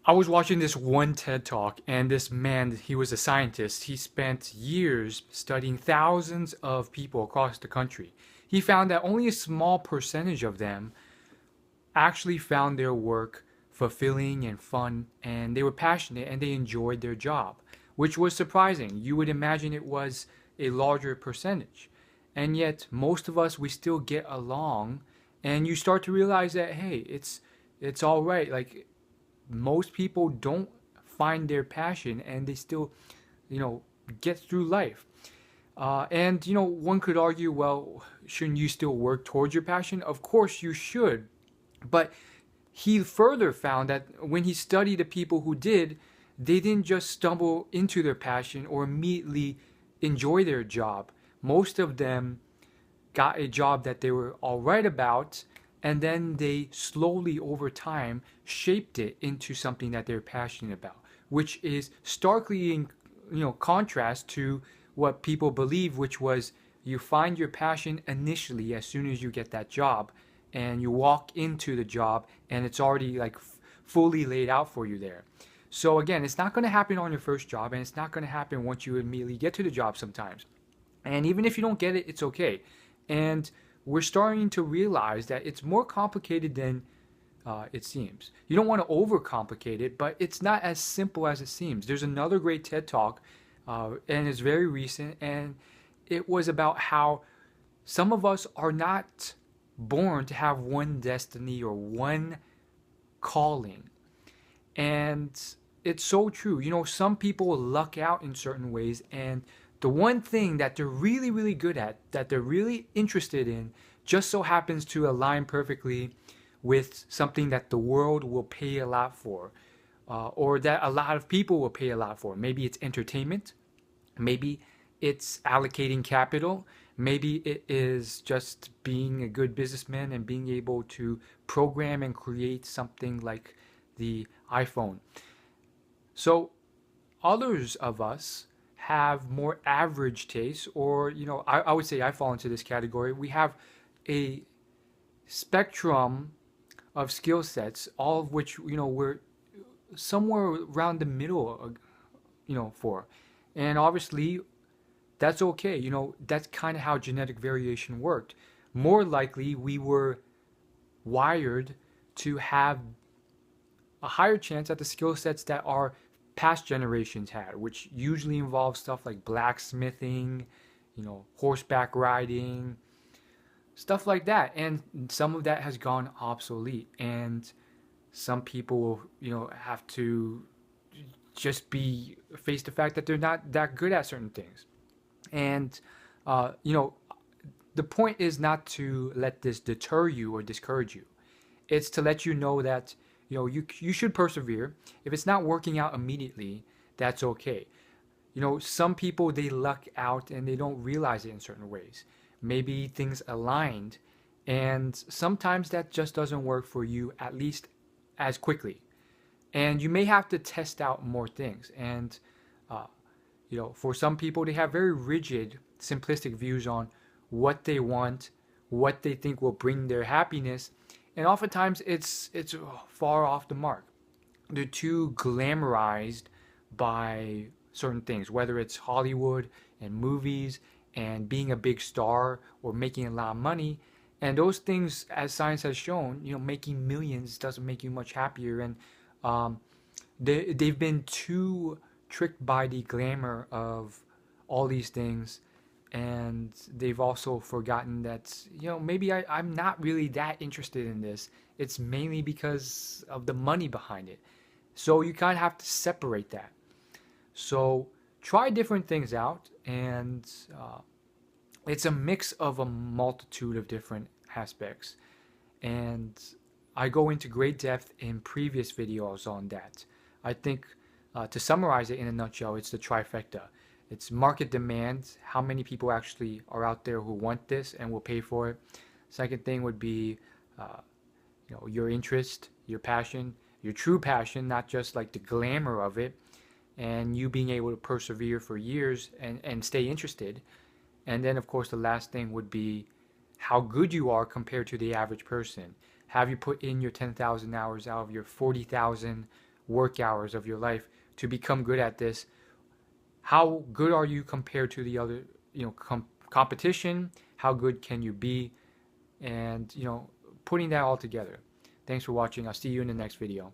I was watching this one TED Talk, and this man, he was a scientist. He spent years studying thousands of people across the country. He found that only a small percentage of them actually found their work fulfilling and fun, and they were passionate and they enjoyed their job, which was surprising. You would imagine it was a larger percentage. And yet, most of us, we still get along, and you start to realize that, hey, it's all right. Like, most people don't find their passion and they still, you know, get through life. And, one could argue, well, shouldn't you still work towards your passion? Of course you should. But he further found that when he studied the people who did, they didn't just stumble into their passion or immediately enjoy their job. Most of them got a job that they were all right about, and then they slowly over time shaped it into something that they're passionate about, which is starkly in contrast to what people believe, which was you find your passion initially as soon as you get that job, and you walk into the job and it's already like fully laid out for you there. So again, it's not going to happen on your first job, and it's not going to happen once you immediately get to the job sometimes. And even if you don't get it, it's okay. And we're starting to realize that it's more complicated than it seems. You don't want to overcomplicate it, but it's not as simple as it seems. There's another great TED Talk, and it's very recent, and it was about how some of us are not born to have one destiny or one calling. And it's so true. Some people luck out in certain ways, and the one thing that they're really, really good at, that they're really interested in, just so happens to align perfectly with something that the world will pay a lot for, or that a lot of people will pay a lot for. Maybe it's entertainment, maybe it's allocating capital, maybe it is just being a good businessman and being able to program and create something like the iPhone. So others of us have more average tastes, or I would say I fall into this category. We have a spectrum of skill sets, all of which we're somewhere around the middle, for. And obviously that's okay. That's kind of how genetic variation worked. More likely we were wired to have a higher chance at the skill sets that our past generations had, which usually involves stuff like blacksmithing, horseback riding, stuff like that. And some of that has gone obsolete, and some people will, have to just be face the fact that they're not that good at certain things. And the point is not to let this deter you or discourage you. It's to let you know that you should persevere. If it's not working out immediately, that's okay. Some people, they luck out and they don't realize it in certain ways. Maybe things aligned, and sometimes that just doesn't work for you, at least as quickly. And you may have to test out more things. And for some people, they have very rigid, simplistic views on what they want, what they think will bring their happiness, and oftentimes it's far off the mark. They're too glamorized by certain things, whether it's Hollywood and movies and being a big star or making a lot of money. And those things, as science has shown, making millions doesn't make you much happier. And they've been too tricked by the glamour of all these things, and they've also forgotten that maybe I'm not really that interested in this. It's mainly because of the money behind it. So you kind of have to separate that. So try different things out, and it's a mix of a multitude of different aspects, and I go into great depth in previous videos on that. I think to summarize it in a nutshell, it's the trifecta. It's market demand, how many people actually are out there who want this and will pay for it. Second thing would be your interest, your passion, your true passion, not just like the glamour of it, and you being able to persevere for years and stay interested. And then of course the last thing would be how good you are compared to the average person. Have you put in your 10,000 hours out of your 40,000 work hours of your life to become good at this. How good are you compared to the other, competition? How good can you be? And, putting that all together. Thanks for watching. I'll see you in the next video.